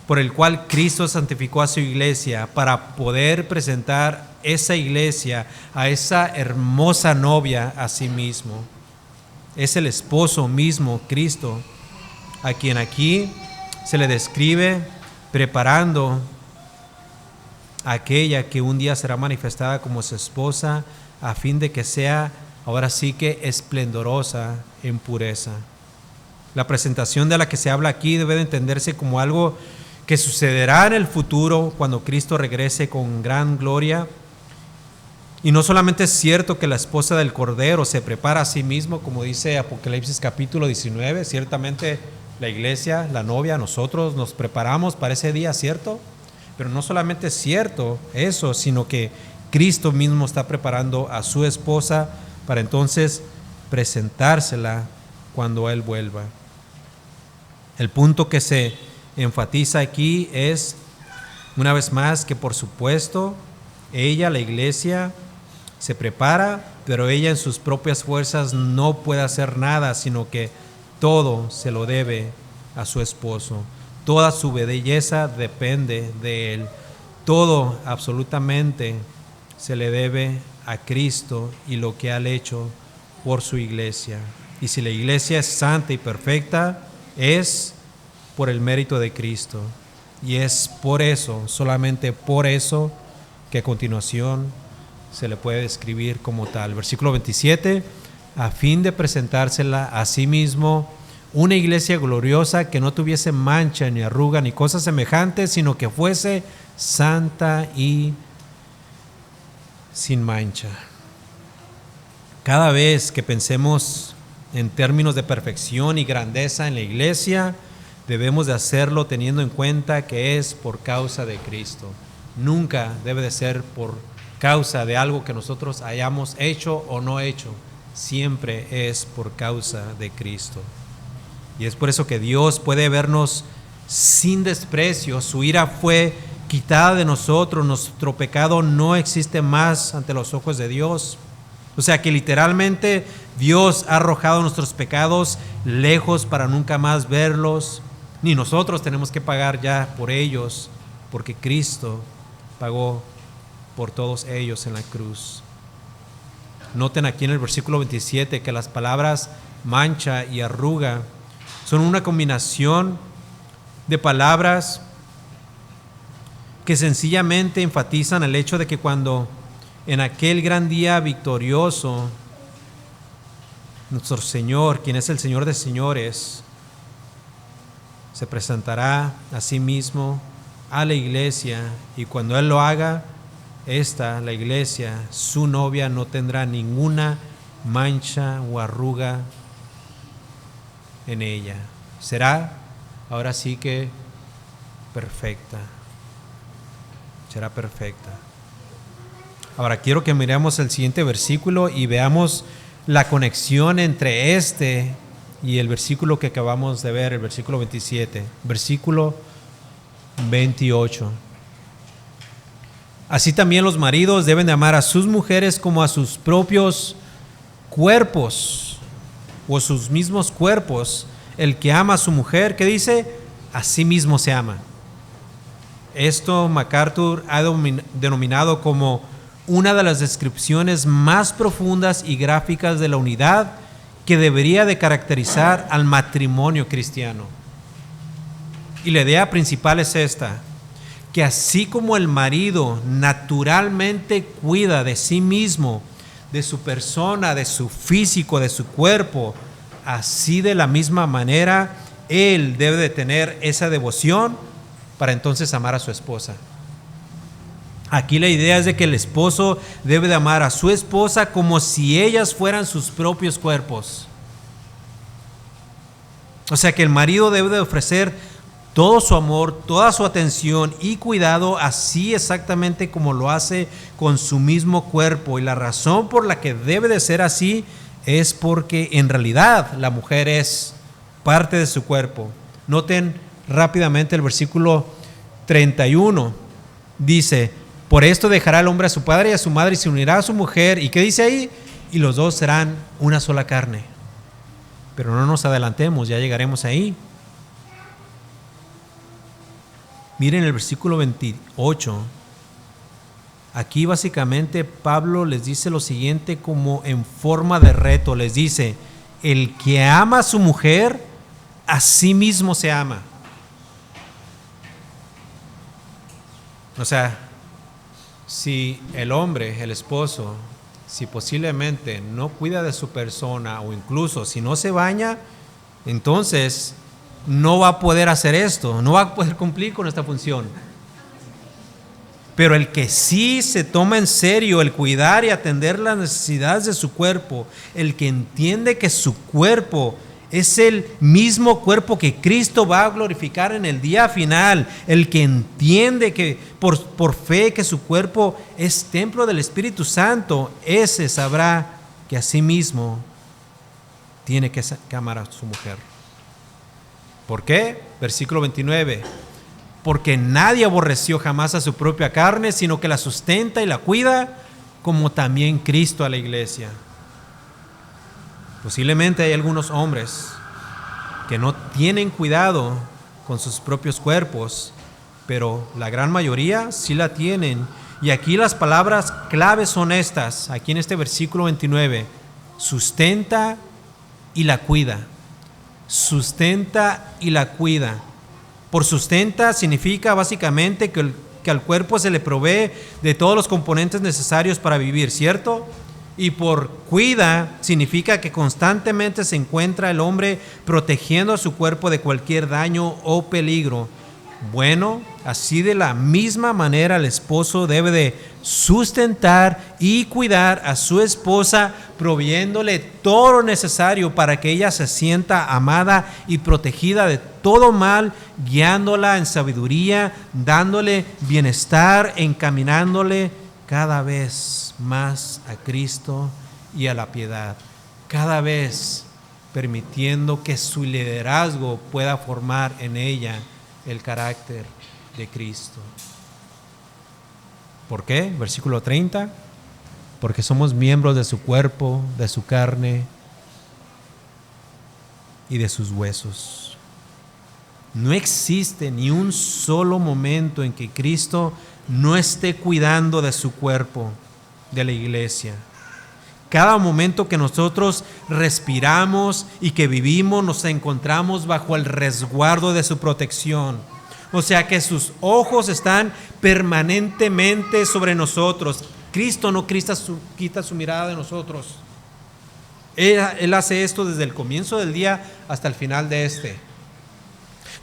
por el cual Cristo santificó a su iglesia, para poder presentar esa iglesia a esa hermosa novia a sí mismo. Es el esposo mismo, Cristo, a quien aquí se le describe preparando a aquella que un día será manifestada como su esposa, a fin de que sea ahora sí que esplendorosa en pureza. La presentación de la que se habla aquí debe de entenderse como algo que sucederá en el futuro, cuando Cristo regrese con gran gloria. Y no solamente es cierto que la esposa del Cordero se prepara a sí mismo, como dice Apocalipsis capítulo 19, ciertamente la iglesia, la novia, nosotros nos preparamos para ese día, ¿cierto? Pero no solamente es cierto eso, sino que Cristo mismo está preparando a su esposa para entonces presentársela cuando Él vuelva. El punto que se enfatiza aquí es, una vez más, que por supuesto ella, la iglesia, se prepara, pero ella en sus propias fuerzas no puede hacer nada, sino que todo se lo debe a su esposo. Toda su belleza depende de él. Todo absolutamente se le debe a Cristo y lo que ha hecho por su iglesia. Y si la iglesia es santa y perfecta, es por el mérito de Cristo. Y es por eso, solamente por eso, que a continuación se le puede describir como tal. Versículo 27, a fin de presentársela a sí mismo una iglesia gloriosa que no tuviese mancha ni arruga ni cosas semejantes, sino que fuese santa y sin mancha. Cada vez que pensemos en términos de perfección y grandeza en la iglesia, debemos de hacerlo teniendo en cuenta que es por causa de Cristo. Nunca debe de ser por causa de algo que nosotros hayamos hecho o no hecho. Siempre es por causa de Cristo. Y es por eso que Dios puede vernos sin desprecio. Su ira fue quitada de nosotros. Nuestro pecado no existe más ante los ojos de Dios. O sea que literalmente Dios ha arrojado nuestros pecados lejos para nunca más verlos. Ni nosotros tenemos que pagar ya por ellos, porque Cristo pagó por todos ellos en la cruz. Noten aquí en el versículo 27 que las palabras mancha y arruga son una combinación de palabras que sencillamente enfatizan el hecho de que cuando en aquel gran día victorioso, nuestro Señor, quien es el Señor de señores, se presentará a sí mismo a la iglesia, y cuando Él lo haga, la iglesia, su novia, no tendrá ninguna mancha o arruga en ella. Será ahora sí que perfecta. Será perfecta. Ahora quiero que miremos el siguiente versículo y veamos la conexión entre este y el versículo que acabamos de ver, el versículo 27. Versículo 28. Así también los maridos deben de amar a sus mujeres como a sus propios cuerpos, o sus mismos cuerpos. El que ama a su mujer, ¿qué dice? A sí mismo se ama. Esto MacArthur ha denominado como una de las descripciones más profundas y gráficas de la unidad que debería de caracterizar al matrimonio cristiano. Y la idea principal es esta: que así como el marido naturalmente cuida de sí mismo, de su persona, de su físico, de su cuerpo, así de la misma manera él debe de tener esa devoción para entonces amar a su esposa. Aquí la idea es de que el esposo debe de amar a su esposa como si ellas fueran sus propios cuerpos. O sea que el marido debe de ofrecer todo su amor, toda su atención y cuidado, así exactamente como lo hace con su mismo cuerpo. Y la razón por la que debe de ser así es porque en realidad la mujer es parte de su cuerpo. Noten rápidamente el versículo 31. Dice: por esto dejará el hombre a su padre y a su madre y se unirá a su mujer. ¿Y qué dice ahí? Y los dos serán una sola carne. Pero no nos adelantemos, ya llegaremos ahí. Miren el versículo 28. Aquí básicamente Pablo les dice lo siguiente como en forma de reto. Les dice: el que ama a su mujer, a sí mismo se ama. O sea, si el hombre, el esposo, si posiblemente no cuida de su persona o incluso si no se baña, entonces no va a poder hacer esto, no va a poder cumplir con esta función. Pero el que sí se toma en serio el cuidar y atender las necesidades de su cuerpo, el que entiende que su cuerpo es el mismo cuerpo que Cristo va a glorificar en el día final, el que entiende que por fe que su cuerpo es templo del Espíritu Santo, ese sabrá que a sí mismo tiene que amar a su mujer. ¿Por qué? Versículo 29. Porque nadie aborreció jamás a su propia carne, sino que la sustenta y la cuida, como también Cristo a la iglesia. Posiblemente hay algunos hombres que no tienen cuidado con sus propios cuerpos, pero la gran mayoría sí la tienen. Y aquí las palabras claves son estas, aquí en este versículo 29. Sustenta y la cuida. Sustenta y la cuida. Por sustenta significa básicamente que al cuerpo se le provee de todos los componentes necesarios para vivir, ¿cierto? Y por cuida significa que constantemente se encuentra el hombre protegiendo a su cuerpo de cualquier daño o peligro. Bueno, así de la misma manera el esposo debe de sustentar y cuidar a su esposa, proveyéndole todo lo necesario para que ella se sienta amada y protegida de todo mal, guiándola en sabiduría, dándole bienestar, encaminándole cada vez más a Cristo y a la piedad, cada vez permitiendo que su liderazgo pueda formar en ella el carácter de Cristo. ¿Por qué? Versículo 30. Porque somos miembros de su cuerpo, de su carne y de sus huesos. No existe ni un solo momento en que Cristo no esté cuidando de su cuerpo, de la iglesia. Cada momento que nosotros respiramos y que vivimos, nos encontramos bajo el resguardo de su protección. O sea que sus ojos están permanentemente sobre nosotros. Cristo no quita su mirada de nosotros. Él hace esto desde el comienzo del día hasta el final de este.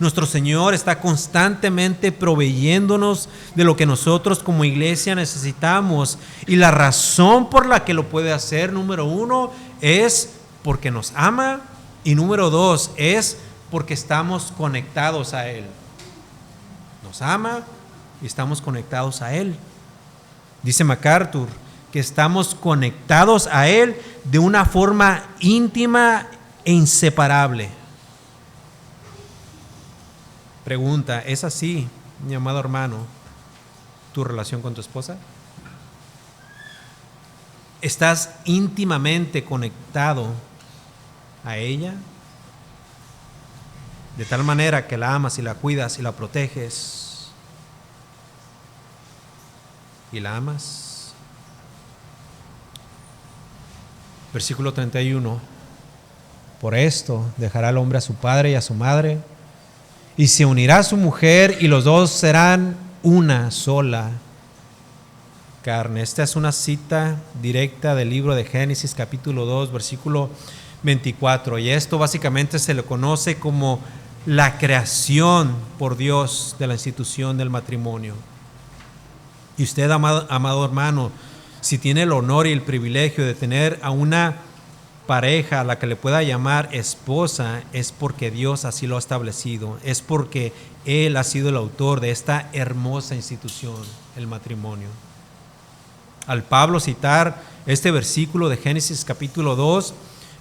Nuestro Señor está constantemente proveyéndonos de lo que nosotros como iglesia necesitamos. Y la razón por la que lo puede hacer, número 1, es porque nos ama. Y número 2, es porque estamos conectados a Él. Nos ama y estamos conectados a Él. Dice MacArthur que estamos conectados a Él de una forma íntima e inseparable. Pregunta, ¿es así, mi amado hermano, tu relación con tu esposa? ¿Estás íntimamente conectado a ella? De tal manera que la amas y la cuidas y la proteges. ¿Y la amas? Versículo 31. Por esto dejará el hombre a su padre y a su madre, y se unirá a su mujer, y los dos serán una sola carne. Esta es una cita directa del libro de Génesis, capítulo 2, versículo 24. Y esto básicamente se le conoce como la creación por Dios de la institución del matrimonio. Y usted, amado hermano, si tiene el honor y el privilegio de tener a una pareja a la que le pueda llamar esposa, es porque Dios así lo ha establecido, es porque Él ha sido el autor de esta hermosa institución, el matrimonio. Al Pablo citar este versículo de Génesis capítulo 2,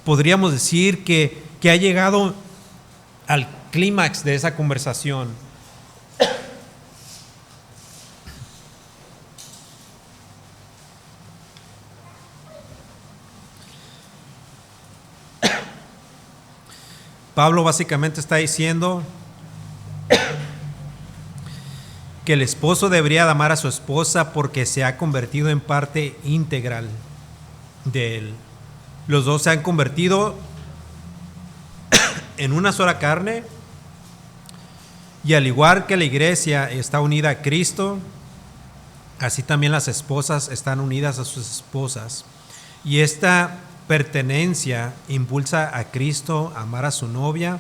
podríamos decir que ha llegado al clímax de esa conversación. Pablo básicamente está diciendo que el esposo debería amar a su esposa porque se ha convertido en parte integral de él. Los dos se han convertido en una sola carne, y al igual que la iglesia está unida a Cristo, así también las esposas están unidas a sus esposas. Y esta pertenencia impulsa a Cristo a amar a su novia,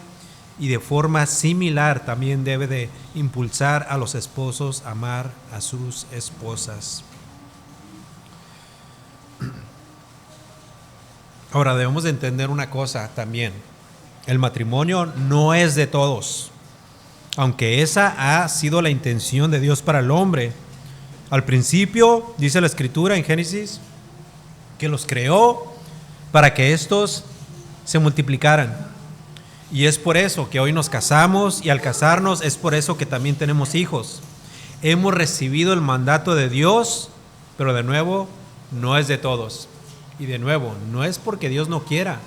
y de forma similar también debe de impulsar a los esposos a amar a sus esposas. Ahora debemos de entender una cosa también: el matrimonio no es de todos, aunque esa ha sido la intención de Dios para el hombre. Al principio dice la Escritura en Génesis que los creó para que estos se multiplicaran. Y es por eso que hoy nos casamos, y al casarnos es por eso que también tenemos hijos. Hemos recibido el mandato de Dios, pero de nuevo, no es de todos. Y de nuevo, no es porque Dios no quiera,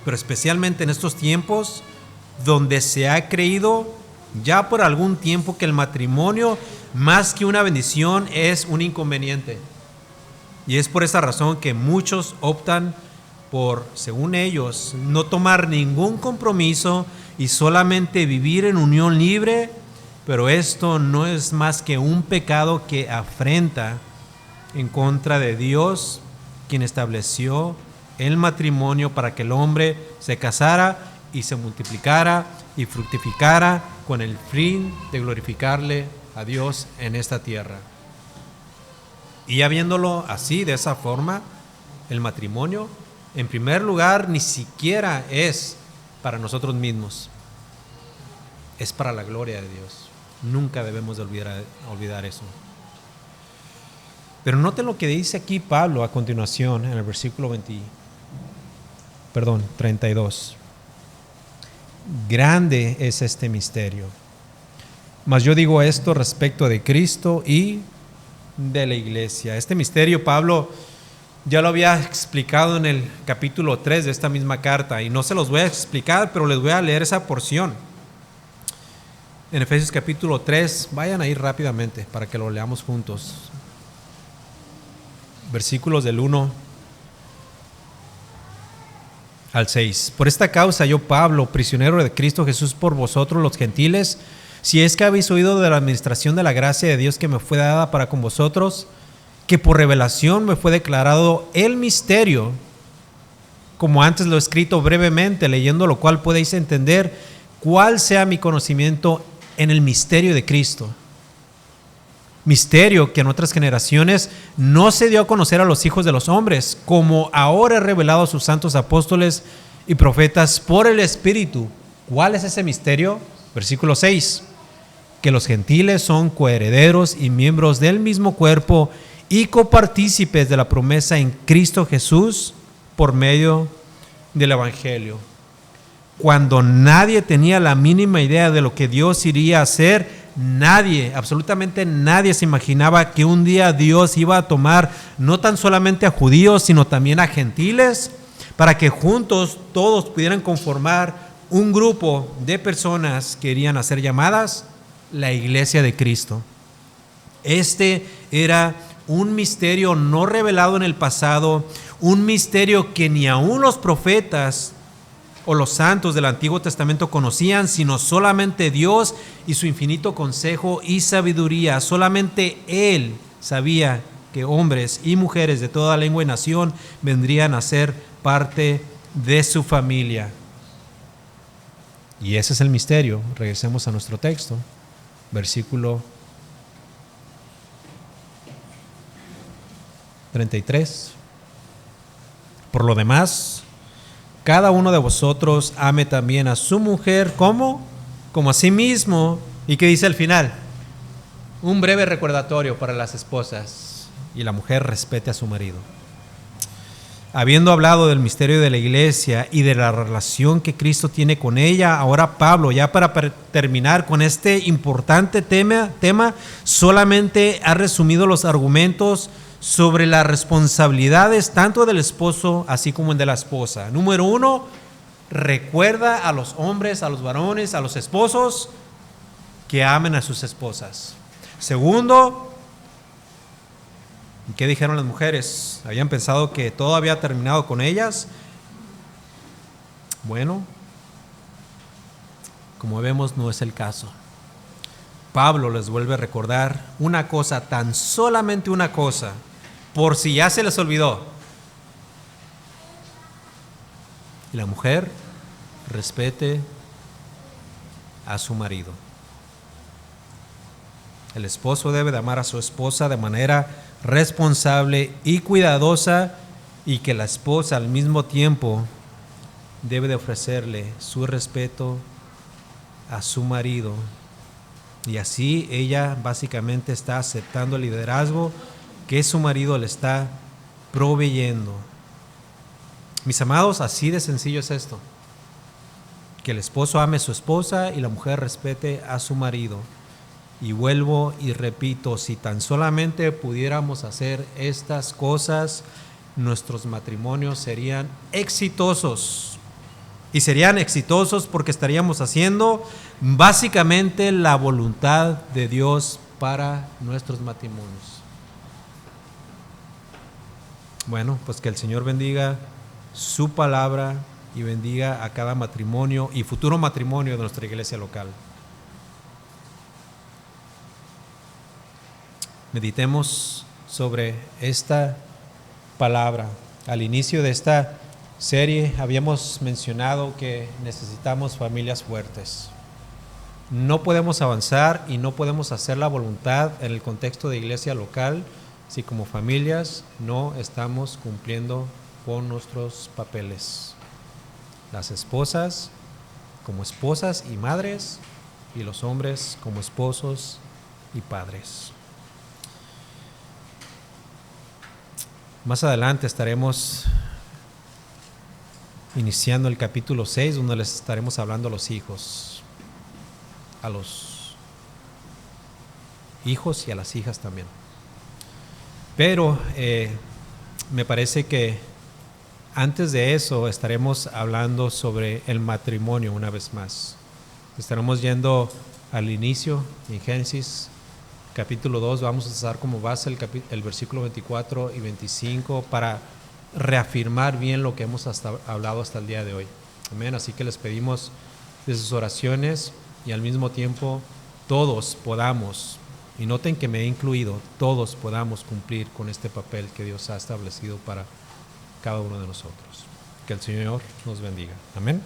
pero especialmente en estos tiempos donde se ha creído ya por algún tiempo que el matrimonio, más que una bendición, es un inconveniente. Y es por esa razón que muchos optan por, según ellos, no tomar ningún compromiso y solamente vivir en unión libre, pero esto no es más que un pecado que afrenta en contra de Dios, quien estableció el matrimonio para que el hombre se casara y se multiplicara y fructificara con el fin de glorificarle a Dios en esta tierra. Y ya viéndolo así, de esa forma, el matrimonio, en primer lugar, ni siquiera es para nosotros mismos, es para la gloria de Dios. Nunca debemos de olvidar eso. Pero noten lo que dice aquí Pablo a continuación en el versículo 32. Grande es este misterio. Mas yo digo esto respecto de Cristo y de la iglesia. Este misterio Pablo ya lo había explicado en el capítulo 3 de esta misma carta, y no se los voy a explicar, pero les voy a leer esa porción. En Efesios capítulo 3, vayan ahí rápidamente para que lo leamos juntos. Versículos del 1 al 6. Por esta causa yo, Pablo, prisionero de Cristo Jesús por vosotros los gentiles, si es que habéis oído de la administración de la gracia de Dios que me fue dada para con vosotros, que por revelación me fue declarado el misterio, como antes lo he escrito brevemente, leyendo lo cual podéis entender cuál sea mi conocimiento en el misterio de Cristo. Misterio que en otras generaciones no se dio a conocer a los hijos de los hombres, como ahora he revelado a sus santos apóstoles y profetas por el Espíritu. ¿Cuál es ese misterio? Versículo 6. Que los gentiles son coherederos y miembros del mismo cuerpo y copartícipes de la promesa en Cristo Jesús por medio del Evangelio. Cuando nadie tenía la mínima idea de lo que Dios iría a hacer, nadie, absolutamente nadie se imaginaba que un día Dios iba a tomar no tan solamente a judíos, sino también a gentiles, para que juntos todos pudieran conformar un grupo de personas que irían a ser llamadas la Iglesia de Cristo. Este era un misterio no revelado en el pasado, un misterio que ni aún los profetas o los santos del Antiguo Testamento conocían, sino solamente Dios y su infinito consejo y sabiduría. Solamente Él sabía que hombres y mujeres de toda lengua y nación vendrían a ser parte de su familia. Y ese es el misterio. Regresemos a nuestro texto, versículo 33. Por lo demás, cada uno de vosotros ame también a su mujer como a sí mismo. ¿Y qué dice al final? Un breve recordatorio para las esposas. Y la mujer respete a su marido. Habiendo hablado del misterio de la iglesia y de la relación que Cristo tiene con ella, ahora Pablo, ya para terminar con este importante tema, solamente ha resumido los argumentos sobre las responsabilidades tanto del esposo así como de la esposa. Número 1, recuerda a los hombres, a los varones, a los esposos que amen a sus esposas. Segundo, ¿qué dijeron las mujeres? ¿Habían pensado que todo había terminado con ellas? Bueno, como vemos, no es el caso. Pablo les vuelve a recordar una cosa, tan solamente una cosa, por si ya se les olvidó. Y la mujer respete a su marido. El esposo debe de amar a su esposa de manera responsable y cuidadosa, y que la esposa al mismo tiempo debe de ofrecerle su respeto a su marido. Y así ella básicamente está aceptando el liderazgo que su marido le está proveyendo. Mis amados, así de sencillo es esto. Que el esposo ame a su esposa y la mujer respete a su marido. Y vuelvo y repito, si tan solamente pudiéramos hacer estas cosas, nuestros matrimonios serían exitosos. Y serían exitosos porque estaríamos haciendo básicamente la voluntad de Dios para nuestros matrimonios. Bueno, pues que el Señor bendiga su palabra y bendiga a cada matrimonio y futuro matrimonio de nuestra iglesia local. Meditemos sobre esta palabra. Al inicio de esta serie habíamos mencionado que necesitamos familias fuertes. No podemos avanzar y no podemos hacer la voluntad en el contexto de iglesia local si como familias no estamos cumpliendo con nuestros papeles. Las esposas como esposas y madres y los hombres como esposos y padres. Más adelante estaremos iniciando el capítulo 6, donde les estaremos hablando a los hijos y a las hijas también. Pero me parece que antes de eso estaremos hablando sobre el matrimonio una vez más. Estaremos yendo al inicio en Génesis capítulo 2, vamos a usar como base el versículo 24 y 25 para reafirmar bien lo que hemos hablado hasta el día de hoy. Amén. Así que les pedimos de sus oraciones y al mismo tiempo todos podamos, y noten que me he incluido, todos podamos cumplir con este papel que Dios ha establecido para cada uno de nosotros. Que el Señor nos bendiga. Amén.